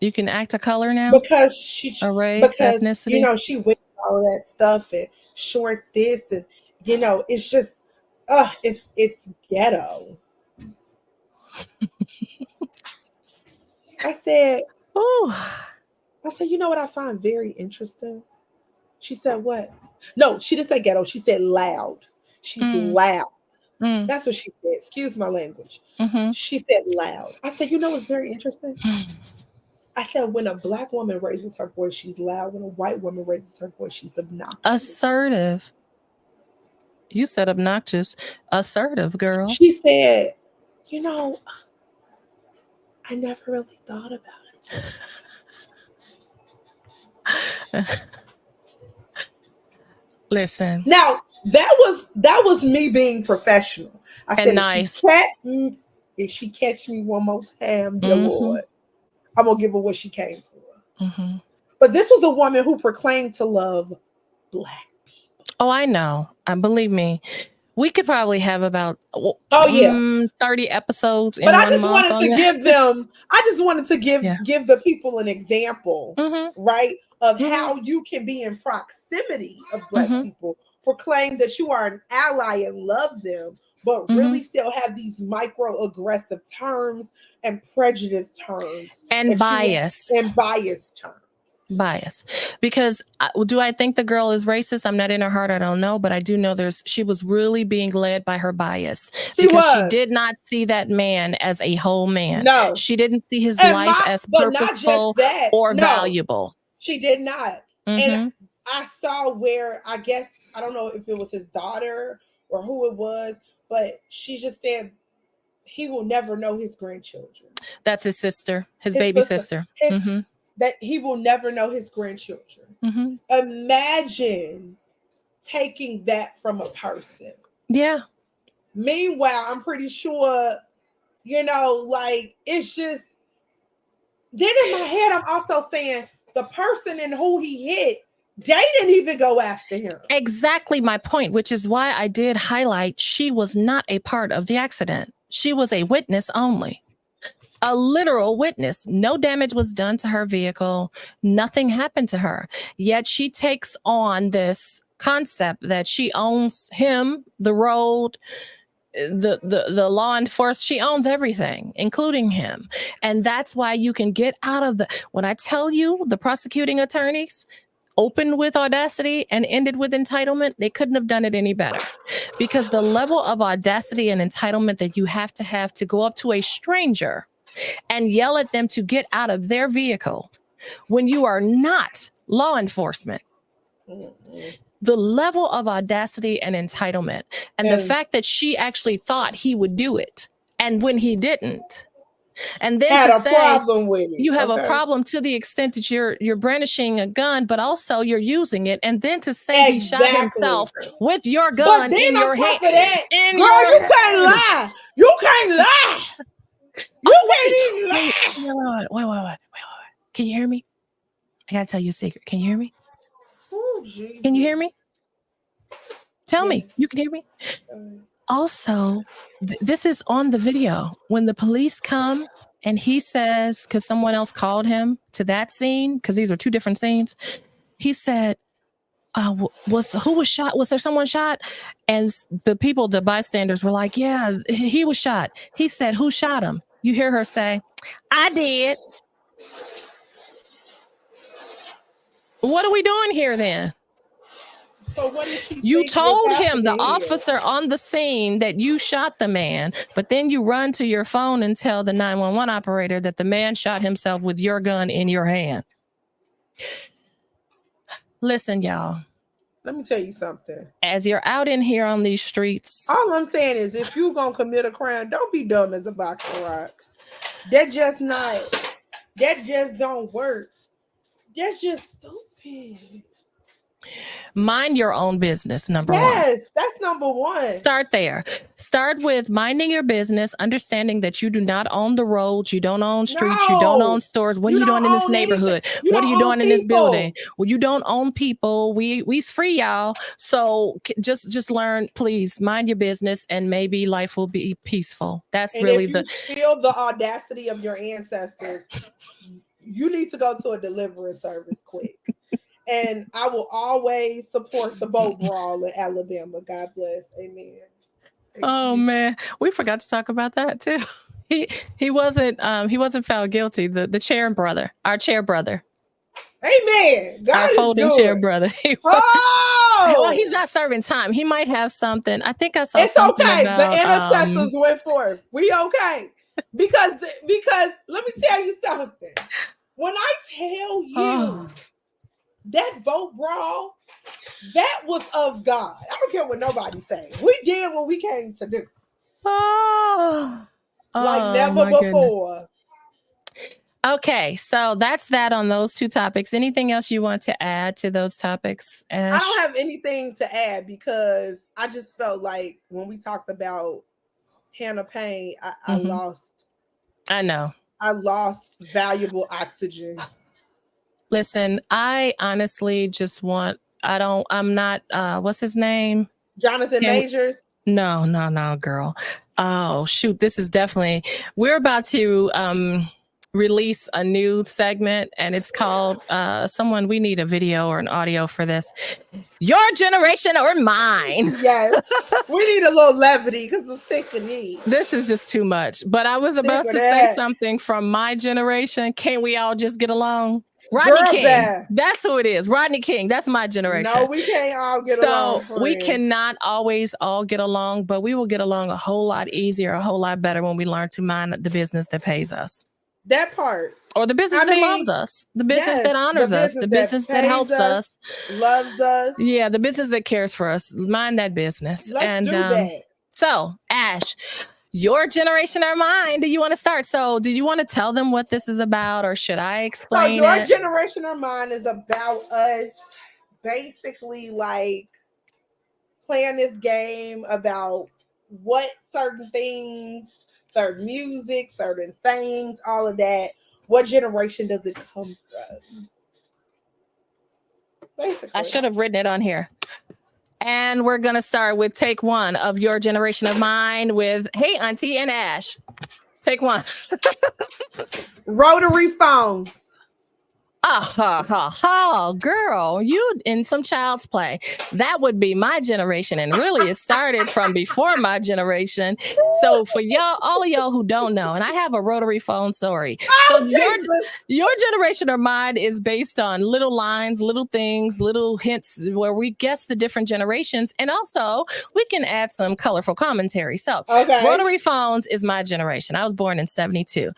You can act a color now? Because a race, ethnicity? You know, she wears all of that stuff and short this and, you know, it's just, it's ghetto. I said, you know what I find very interesting? She said, what? No, she didn't say ghetto. She said loud. She's loud. That's what she said. Excuse my language. She said loud. I said, you know what's very interesting? I said, when a black woman raises her voice, she's loud. When a white woman raises her voice, she's obnoxious. Assertive. You said obnoxious. Assertive, girl. She said, you know, I never really thought about it. Listen. Now, that was me being professional. I said, nice. If she catch me one more time, dear Lord, I'm going to give her what she came for. But this was a woman who proclaimed to love black people. Oh, I know. Believe me. We could probably have about 30 episodes in but one I just month wanted to give them, I just wanted to give the people an example, right, of how you can be in proximity of black people, proclaim that you are an ally and love them, but really still have these microaggressive terms and prejudice terms and bias terms. Bias. Because do I think the girl is racist? I'm not in her heart. I don't know, but I do know she was really being led by her bias because she did not see that man as a whole man. No, she didn't see his life as purposeful or valuable. She did not. And I saw where, I guess, I don't know if it was his daughter or who it was, but she just said he will never know his grandchildren. That's his sister, his baby sister. That he will never know his grandchildren. Imagine taking that from a person. Yeah. Meanwhile, I'm pretty sure, you know, like, it's just, then in my head, I'm also saying the person and who he hit, they didn't even go after him. Exactly my point, which is why I did highlight she was not a part of the accident. She was a witness only. A literal witness. No damage was done to her vehicle. Nothing happened to her. Yet she takes on this concept that she owns him, the road, the law enforcement. She owns everything, including him. And that's why you can get out of when I tell you the prosecuting attorneys opened with audacity and ended with entitlement, they couldn't have done it any better, because the level of audacity and entitlement that you have to go up to a stranger and yell at them to get out of their vehicle when you are not law enforcement. The level of audacity and entitlement, and the fact that she actually thought he would do it, and when he didn't, and then had to a say problem with it. You have a problem to the extent that you're brandishing a gun, but also you're using it, and then to say he shot himself with your gun in your hand. Girl, you can't lie. You can't lie. You can't even lie. Wait. Can you hear me? I gotta tell you a secret. Can you hear me? Oh, can you hear me? Tell me. You can hear me? Also, this is on the video. When the police come and he says, because someone else called him to that scene, because these are two different scenes, he said, who was shot? Was there someone shot? And the bystanders were like, yeah, he was shot. He said, who shot him? You hear her say, I did. What are we doing here then? So what did she You think told was him, the happening here? officer on the scene, that you shot the man, but then you run to your phone and tell the 911 operator that the man shot himself with your gun in your hand. Listen, y'all. Let me tell you something. As you're out in here on these streets, all I'm saying is, if you're gonna commit a crime, don't be dumb as a box of rocks. That just don't work. That's just stupid. mind your own business, number one. Yes, that's number one. Start there. Start with minding your business, understanding that you do not own the roads, you don't own streets, you don't own stores. What are you doing in this neighborhood? What are you doing in this building? Well, you don't own people. We's free, y'all. So just learn, please mind your business, and maybe life will be peaceful. That's really if you feel the audacity of your ancestors, you need to go to a deliverance service quick. And I will always support the boat brawl in Alabama. God bless. Amen. Oh man, we forgot to talk about that too. He wasn't found guilty. The chair brother, our chair brother. Amen. God our is folding good. chair brother. Well, he's not serving time. He might have something. I think I saw it's something okay. about, the intercessors went forth. We okay. Because let me tell you something. When I tell you that boat brawl, that was of God. I don't care what nobody's saying. We did what we came to do. Like never before. Goodness. Okay, so that's that on those two topics. Anything else you want to add to those topics, Ash? I don't have anything to add, because I just felt like when we talked about Hannah Payne, I lost. I know. I lost valuable oxygen. Listen, I honestly just want, I'm not, what's his name? Jonathan Majors? No, girl. Oh, shoot. This is definitely, we're about to release a new segment, and it's called, we need a video or an audio for this. Your generation or mine. Yes. We need a little levity because it's sick to me. This is just too much. But I was about to say something from my generation. Can't we all just get along? Rodney King. That's who it is. Rodney King. That's my generation. No, we can't all get along. So we cannot always all get along, but we will get along a whole lot easier, a whole lot better when we learn to mind the business that pays us. That part. Or the business that loves us. The business that honors us. The business that helps us. Loves us. Yeah, the business that cares for us. Mind that business. Let's do that. So, Ash, your generation or mine? Do you want to start? So, did you want to tell them what this is about, or should I explain your generation or mine is about us basically like playing this game about what certain things, certain music, certain things, all of that. What generation does it come from? Basically. I should have written it on here. And we're going to start with take one of your generation of mine with, hey, Auntie and Ash. Take one. Rotary phone. Girl, you in some child's play. That would be my generation. And really, it started from before my generation. So for y'all, all of y'all who don't know, and I have a rotary phone story. So your generation or mine is based on little lines, little things, little hints where we guess the different generations. And also, we can add some colorful commentary. So rotary phones is my generation. I was born in 1972.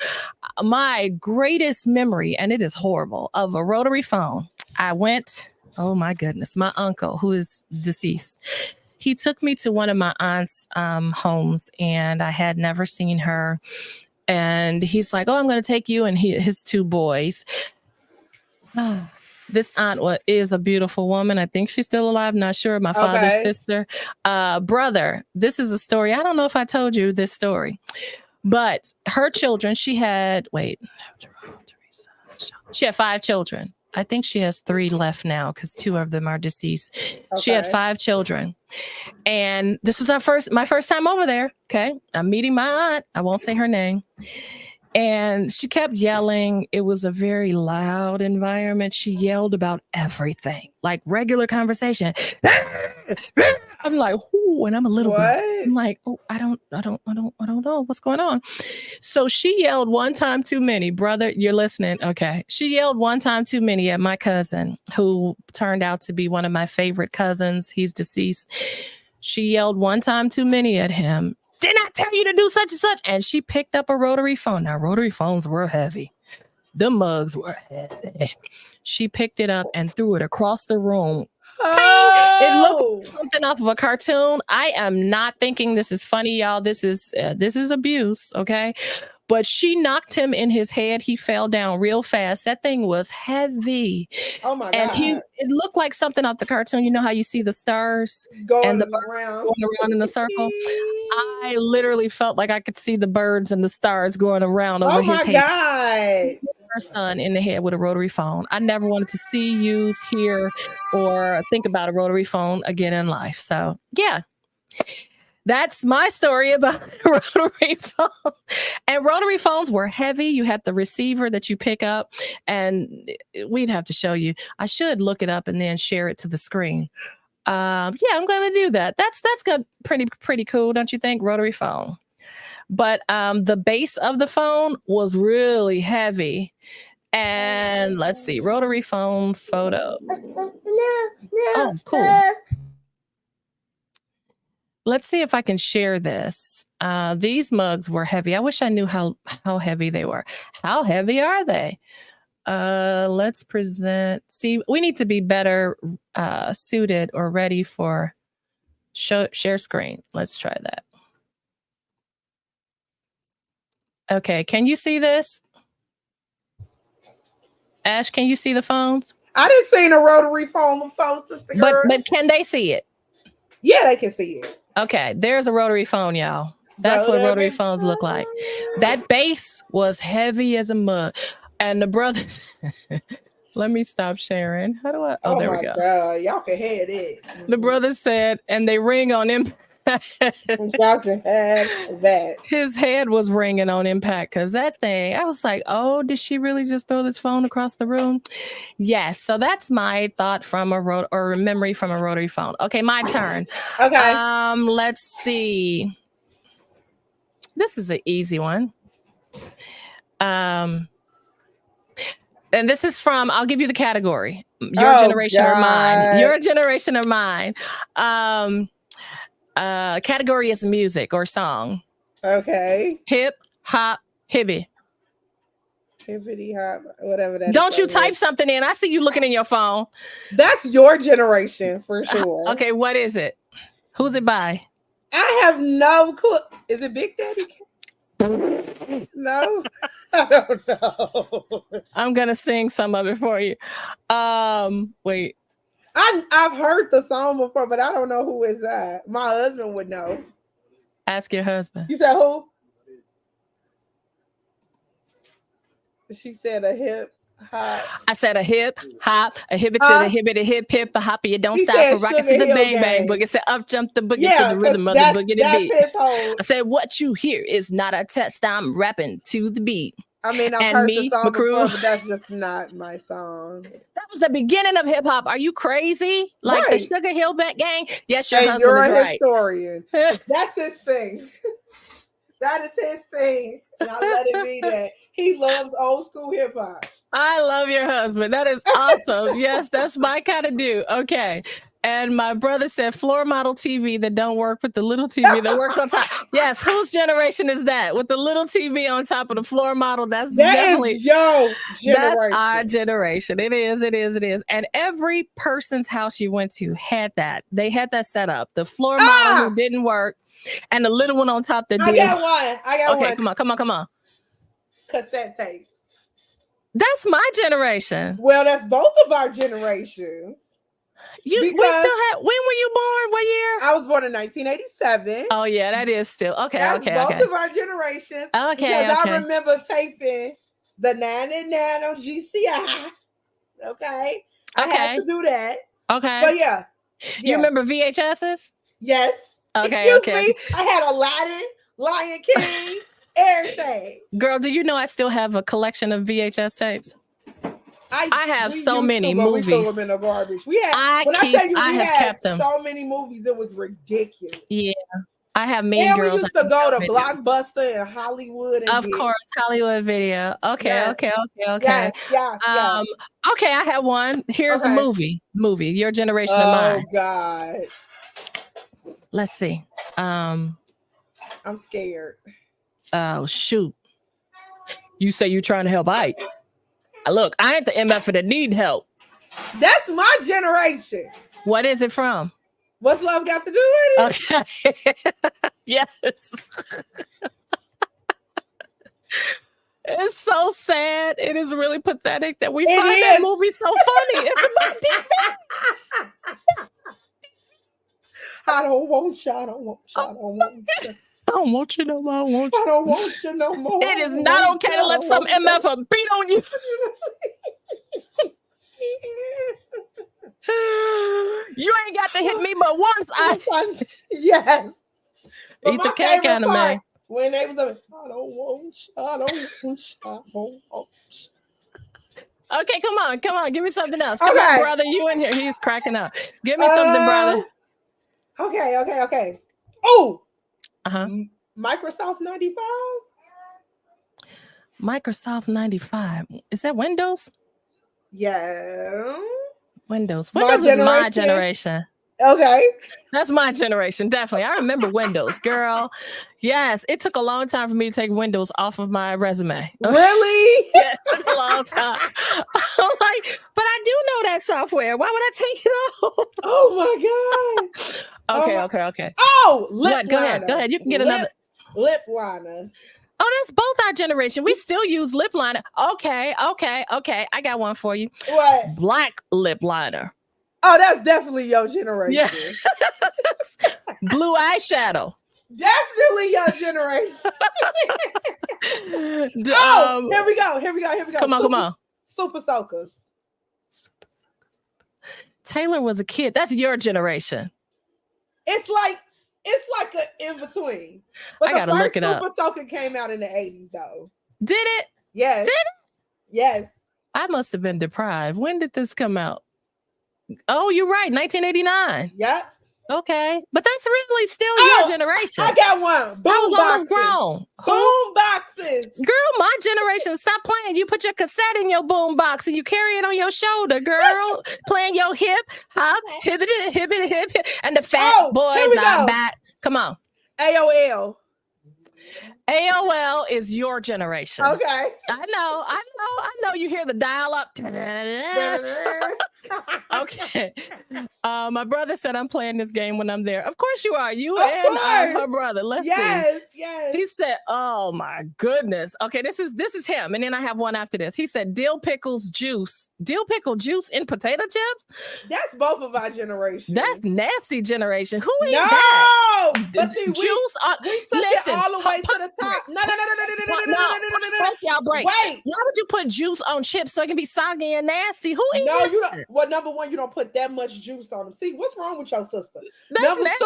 My greatest memory, and it is horrible, of a rotary phone. I went, oh my goodness, my uncle, who is deceased, he took me to one of my aunt's homes, and I had never seen her. And he's like, oh, I'm going to take you and his two boys. This aunt is a beautiful woman. I think she's still alive. Not sure. My father's sister, brother. This is a story. I don't know if I told you this story, but her children, she had 5 children. I think she has 3 left now because 2 of them are deceased. She had 5 children. And this was my first time over there. Okay. I'm meeting my aunt. I won't say her name. And she kept yelling. It was a very loud environment. She yelled about everything, like regular conversation. I'm like, and I'm a little girl. What? I'm like, oh, I don't know what's going on. So she yelled one time too many. Brother, you're listening. Okay. She yelled one time too many at my cousin, who turned out to be one of my favorite cousins. He's deceased. She yelled one time too many at him. Didn't I tell you to do such and such? And she picked up a rotary phone. Now, rotary phones were heavy. The mugs were heavy. She picked it up and threw it across the room. Oh. It looked like something off of a cartoon. I am not thinking this is funny, y'all. This is abuse, okay? But she knocked him in his head. He fell down real fast. That thing was heavy. Oh my God. And it looked like something off the cartoon. You know how you see the stars going and the around. going around in a circle? I literally felt like I could see the birds and the stars going around over his head. Oh my God. Her son in the head with a rotary phone. I never wanted to see, use, hear, or think about a rotary phone again in life. So yeah, that's my story about rotary phone. And rotary phones were heavy. You had the receiver that you pick up, and we'd have to show you. I should look it up and then share it to the screen. Yeah, I'm going to do that. That's good. Pretty cool, don't you think? Rotary phone. But the base of the phone was really heavy. And let's see, rotary phone photo. Oh, cool. Let's see if I can share this. These mugs were heavy. I wish I knew how heavy they were. How heavy are they? Let's present. See, we need to be better suited or ready for share screen. Let's try that. Okay, can you see this? Ash, can you see the phones? I didn't see a rotary phone before, sister girl. But can they see it? Yeah, they can see it. Okay, there's a rotary phone, y'all. That's what rotary phones look like. That base was heavy as a mug. And the brothers, let me stop sharing. How do I? Oh, there we go. God, y'all can have it. The brothers said, and they ring on impact. Y'all can have that. His head was ringing on impact because that thing, I was like, oh, did she really just throw this phone across the room? Yes. So that's my thought from a memory from a rotary phone. Okay, my turn. Okay. Let's see. This is an easy one. And this is from, I'll give you the category. Your generation or mine. Your generation or mine. Category is music or song. Okay. Hip, hop, hippie. Hippity hop, whatever that is. Don't you type something in? I see you looking in your phone. That's your generation for sure. Okay, what is it? Who's it by? I have no clue. Is it Big Daddy? No, I don't know. I'm gonna sing some of it for you. Wait. I've heard the song before, but I don't know who is that. My husband would know. Ask your husband. You said who? She said a hip hop. I said a hip hop, a hippie to the hippie, the hip hip, a hoppy. You don't stop, a rocket to the bang bang boogie. Said up jump the boogie to the rhythm of the boogie to beat. I said what you hear is not a test. I'm rapping to the beat. I mean, I've heard the song before, but that's just not my song. That was the beginning of hip hop. Are you crazy? Like the Sugar Hill Gang? Yes, your husband you're is a right. historian. That's his thing. That is his thing. And I let it be that. He loves old school hip hop. I love your husband. That is awesome. Yes, that's my kind of dude. Okay. And my brother said floor model TV that don't work with the little TV that works on top. Yes, whose generation is that? With the little TV on top of the floor model, that definitely is your generation. That's our generation. It is. And every person's house you went to had that. They had that set up. The floor model who didn't work, and the little one on top that did. I got one. Okay, come on. Cassette tape. That's my generation. Well, that's both of our generations. We still had. When were you born? What year? I was born in 1987. Oh yeah, that is still okay. That's both of our generations. Okay, because I remember taping the 99 on GCI. Okay, I had to do that. Okay, but yeah. You remember VHSs? Yes. Okay. Excuse me. I had Aladdin, Lion King, everything. Girl, do you know I still have a collection of VHS tapes? I have we so used many to, but we threw movies. them in the garbage. We had. I have had kept them. so many movies. It was ridiculous. Yeah. I have Mean And Girls. we used to go to video. Blockbuster and Hollywood. And Of course, Hollywood Video. Okay, Yes. okay. Yes. Okay, I have one. Here's a movie. Your generation of mine. Oh God. Let's see. I'm scared. Oh shoot. You say you're trying to help Ike. Look, I ain't the MF that need help. That's my generation. What is it from? What's love got to do with it? Okay. Yes. It's so sad. It is really pathetic that we find that movie so funny. It's about defense. I don't want you. I don't want you. I don't want you. I don't want you no more. I don't want you no more. It is not okay to let some MF beat on you. You ain't got to hit me but once. Yes. Eat the cake anime. When they was like, I don't want you. I don't want you. I don't want you. Okay, come on. Give me something else. Come on, brother. You in here. He's cracking up. Give me something, brother. Okay. Oh. Uh-huh. Microsoft 95? Microsoft 95. Is that Windows? Yeah. Windows is my generation. Okay. That's my generation, definitely. I remember Windows, girl. Yes, it took a long time for me to take Windows off of my resume. Really? Yes, it took a long time. I'm like, but I do know that software. Why would I take it off? Oh my God. Okay. Oh, lip Go liner. ahead. You can get another. Lip liner. Oh, that's both our generation. We still use lip liner. Okay. I got one for you. What? Black lip liner. Oh, that's definitely your generation. Yeah. Blue eyeshadow. Definitely your generation. Here we go. Come on. Super soakers. Taylor was a kid. That's your generation. It's like an in between. But I gotta look it up. Super soaker came out in the 80s, though. Did it? Yes. Did it? Yes. I must have been deprived. When did this come out? Oh, you're right. 1989. Yep. Okay. But that's really still your generation. I got one. I was almost grown. Boom boxes. Girl, my generation, stop playing. You put your cassette in your boom box and you carry it on your shoulder, girl. Playing your hip, hop, hibbity, hibbity, hip, and the fat boys are back. Come on. AOL is your generation. Okay. I know. You hear the dial up. Okay. My brother said I'm playing this game when I'm there. Of course you are. You and my brother. Let's see. Yes. He said, "Oh my goodness." Okay, this is him, and then I have one after this. He said, "Dill pickles juice. Dill pickle juice in potato chips." That's both of our generation. That's nasty generation. Who eat that? No, but see, juice. We took it all the way to the top. No. Y'all break. Wait. Why would you put juice on chips so it can be soggy and nasty? Who eats No, that? you don't. Well, number one, you don't put that much juice on them. See, what's wrong with your sister? That's number nasty.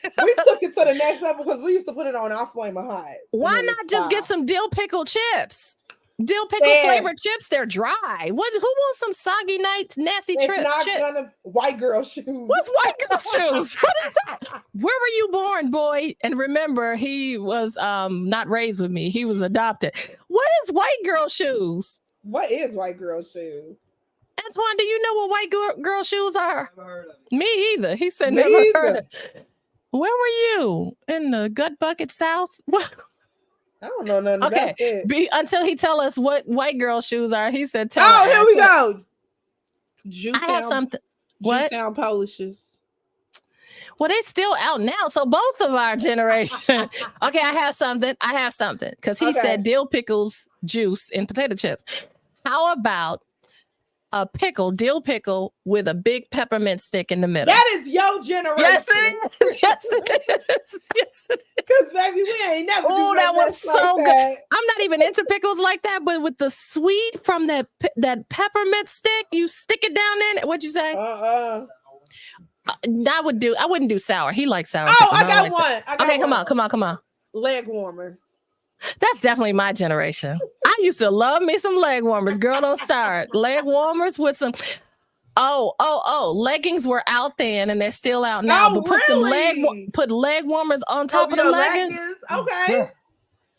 two, we took it to the next level because we used to put it on our Flamin' Hot. Why not just get some dill pickle chips? Dill pickle flavored chips, they're dry. Who wants some soggy nights, nasty chips? It's not gonna white girl shoes. What's white girl shoes? What is that? Where were you born, boy? And remember, he was not raised with me. He was adopted. What is white girl shoes? What is white girl shoes? Antoine, do you know what white girl shoes are? Never heard of it. Me either. He said Me never either. heard of it. Where were you? In the gut bucket south? What? I don't know nothing about that. Until he tell us what white girl shoes are. He said, "Tell." Oh, here we go. I have something. What? Jewtown polishes. Well, they still out now. So both of our generation. Okay, I have something. Because he said dill pickles juice in potato chips. How about a dill pickle with a big peppermint stick in the middle? That is your generation. Yes, it is. Yes, it is. Because baby, we ain't never. Oh, that was so like good. that. I'm not even into pickles like that, but with the sweet from that peppermint stick, you stick it down in it. What'd you say? I wouldn't do sour. He likes sour. Oh, pickles. I got like one. okay, come on. Leg warmers. That's definitely my generation. I used to love me some leg warmers. Girl, don't start. Leg warmers with some. Leggings were out then and they're still out now. Oh, But put really? put leg warmers on top Over of the your leggings. Okay.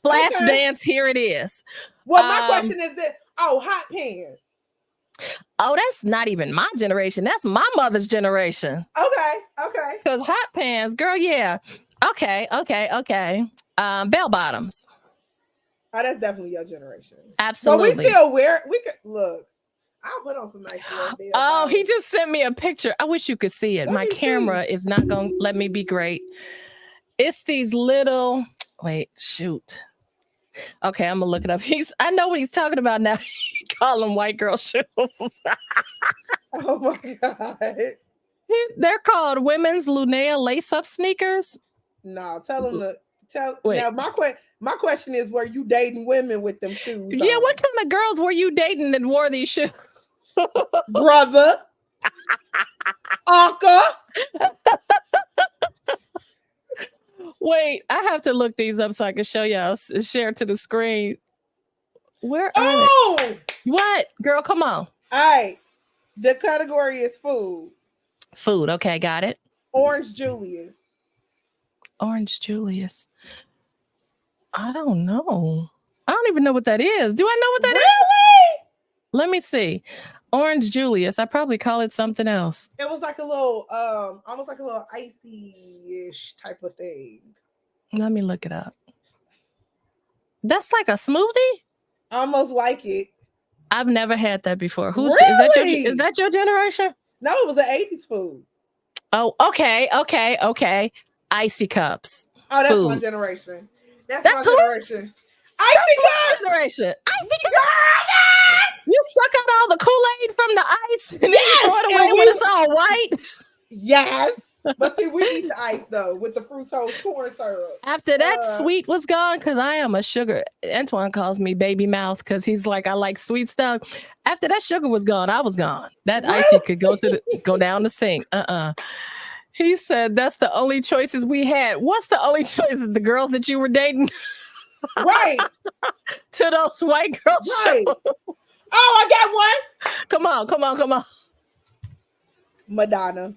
Flash Okay. dance, here it is. Well, my question is that, hot pants. Oh, that's not even my generation. That's my mother's generation. Okay. Because hot pants, girl, yeah. Okay. Bell bottoms. Oh, that's definitely your generation. Absolutely. But we still wear, we could, look, I'll put on some nice bell bottoms. He just sent me a picture. I wish you could see it. My camera is not going to let me be great. It's these little, wait, shoot. Okay, I'm gonna look it up. I know what he's talking about now. Call them white girl shoes. Oh my God. They're called women's Lunea lace-up sneakers. No, tell them to tell. Wait. Now my question is, were you dating women with them shoes? Yeah, what kind of girls were you dating that wore these shoes? Brother. Uncle. Wait, I have to look these up so I can show y'all. Share to the screen. Where are they? What? Girl, come on. All right. The category is food. Food. Okay, got it. Orange Julius. Orange Julius. I don't know. I don't even know what that is. Do I know what that is? Let me see. Orange Julius. I probably call it something else. It was like a little, almost like a little icy-ish type of thing. Let me look it up. That's like a smoothie? Almost like it. I've never had that before. Really? Is that your generation? No, it was an 80s food. Oh, okay. Icy cups. Oh, that's food. my generation. That's my who's? generation. Icy cups. Generation. Icy cups. You suck out all the Kool-Aid from the ice and then you throw it away when it's all white. Yes. But see, we eat the ice though with the fructose corn syrup. After that sweet was gone, because I am a sugar. Antoine calls me baby mouth because he's like, I like sweet stuff. After that sugar was gone, I was gone. That icy could go down the sink. He said that's the only choices we had. What's the only choices? The girls that you were dating? Right. To those white girls. Right. Oh, I got one. Come on. Madonna.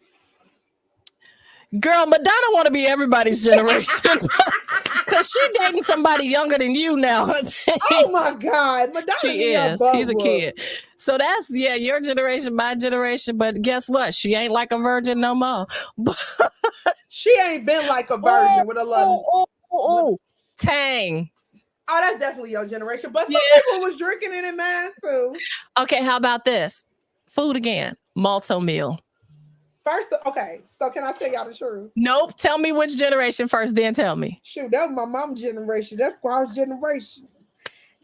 Girl, Madonna want to be everybody's generation. Because she dating somebody younger than you now. Oh my God. Madonna. She is. He's a kid. So that's, your generation, my generation. But guess what? She ain't like a virgin no more. She ain't been like a virgin with a love. Tang. Oh, that's definitely your generation. But some people was drinking it in mine too. Okay, how about this? Food again. Malto meal. First, okay. So can I tell y'all the truth? Nope. Tell me which generation first, then tell me. Shoot, that was my mom's generation. That's Grand's generation.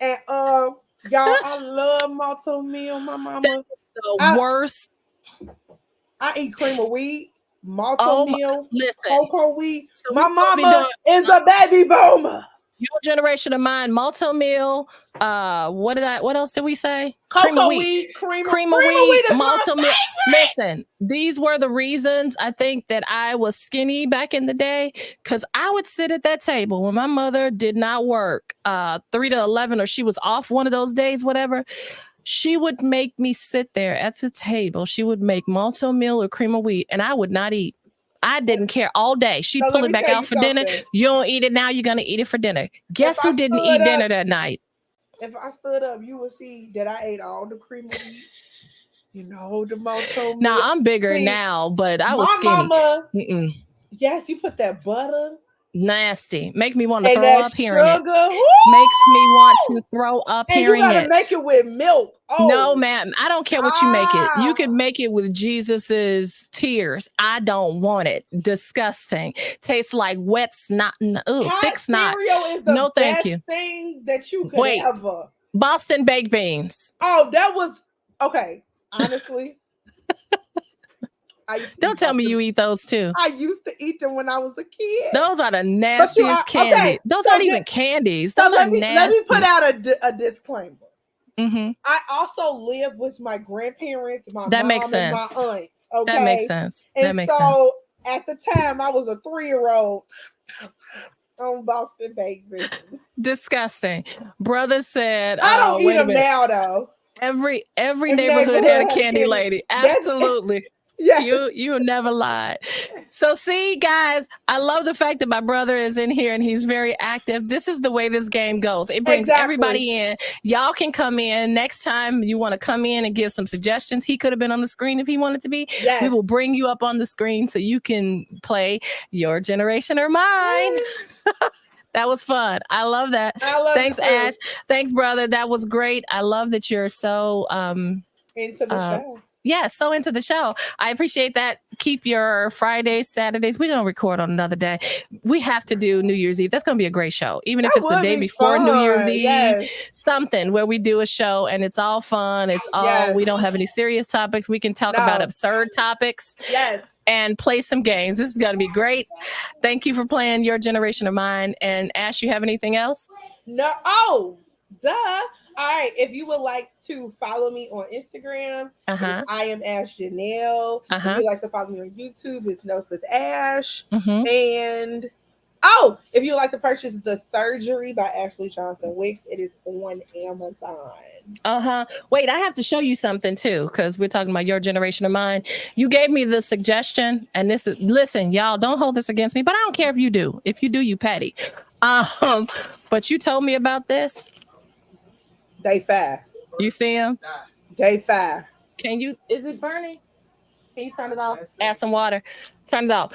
And y'all, I love malto meal. My mama. The worst. I eat cream of wheat, malto meal, cocoa wheat. So my mama is a baby boomer. Your generation of mine, malto meal. What else did we say? Cocoa wheat, cream of wheat, malto meal. Listen, these were the reasons I think that I was skinny back in the day, because I would sit at that table when my mother did not work 3 to 11, or she was off one of those days, whatever. She would make me sit there at the table. She would make malto meal or cream of wheat, and I would not eat. I didn't care all day. She'd pull it back out for dinner. You don't eat it now, you're going to eat it for dinner. Guess who didn't eat dinner that night? If I stood up, you would see that I ate all the cream of wheat. You know, the malto meal. Now, I'm bigger now, but I was skinny. Mama, yes, you put that butter. Nasty. Make me want to throw up hearing it. Woo! Makes me want to throw up hearing it. And you gotta make it with milk. Oh. No, ma'am. I don't care what you make it. You can make it with Jesus's tears. I don't want it. Disgusting. Tastes like wet snot. Ooh, thick snot. Is the no, thank you. Thing that you could ever. Boston baked beans. Oh, that was okay. Honestly. Don't tell me you eat those too. I used to eat them when I was a kid. Those are the nastiest candies. Okay, those aren't even candies. Those are nasty. Let me put out a disclaimer. Mm-hmm. I also live with my grandparents, my that mom, makes sense. and my aunts. Okay, that makes sense. And at the time, I was a 3-year-old. on Boston Bakery. Disgusting. Brother said, I don't eat wait a them minute. now, though. Every neighborhood had a candy lady. Absolutely. Yeah. You never lied. So see, guys, I love the fact that my brother is in here and he's very active. This is the way this game goes. It brings everybody in. Y'all can come in. Next time you want to come in and give some suggestions. He could have been on the screen if he wanted to be. Yes. We will bring you up on the screen so you can play Your Generation or Mine. That was fun. I love that. Thanks, Ash. Thanks, brother. That was great. I love that you're so into the show. Yeah, so into the show. I appreciate that. Keep your Fridays, Saturdays. We're going to record on another day. We have to do New Year's Eve. That's going to be a great show. Even if it's the day before New Year's Eve, something where we do a show and it's all fun. It's all, we don't have any serious topics. We can talk about absurd topics. Yes. And play some games. This is going to be great. Thank you for playing Your Generation or Mine. And Ash, you have anything else? No. Oh, duh. All right. If you would like to follow me on Instagram, I am Ash Janelle. If you'd like to follow me on YouTube, it's Notes with Ash. And if you would like to purchase The Surgery by Ashley Johnson Wicks, it is on Amazon. Wait, I have to show you something too, because we're talking about Your Generation or Mine. You gave me the suggestion, and this is, listen, y'all, don't hold this against me, but I don't care if you do. If you do, you petty. But you told me about this. Day 5. You see him? Day 5. Is it burning? Can you turn it off? Add some water. Turn it off.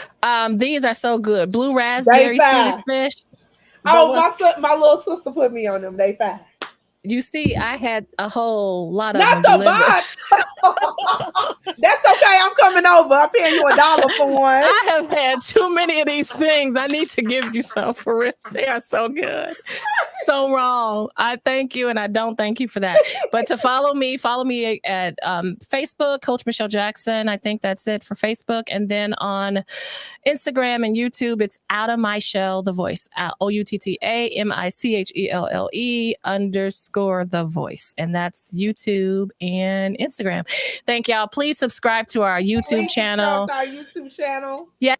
These are so good. Blue raspberry Swedish fish. My little sister put me on them. Day 5. You see, I had a whole lot of not the box. That's okay. I'm coming over. I'm paying you $1 for one. I have had too many of these things. I need to give you some for real. They are so good. So wrong. I thank you and I don't thank you for that. But to follow me at Facebook, Coach Michelle Jackson. I think that's it for Facebook. And then on Instagram and YouTube, it's Out of My Shell, The Voice. OUTTAMICHELLE_ The Voice. And that's YouTube and Instagram. Thank y'all. Please subscribe to our YouTube channel. Yes,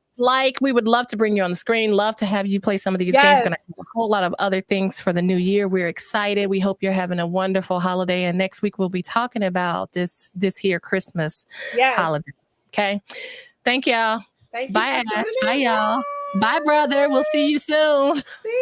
we would love to bring you on the screen. Love to have you play some of these games. Gonna have a whole lot of other things for the new year. We're excited. We hope you're having a wonderful holiday. And next week we'll be talking about this here Christmas holiday. Okay. Thank y'all. Bye, Ash. Bye, y'all. Bye, brother. We'll see you soon.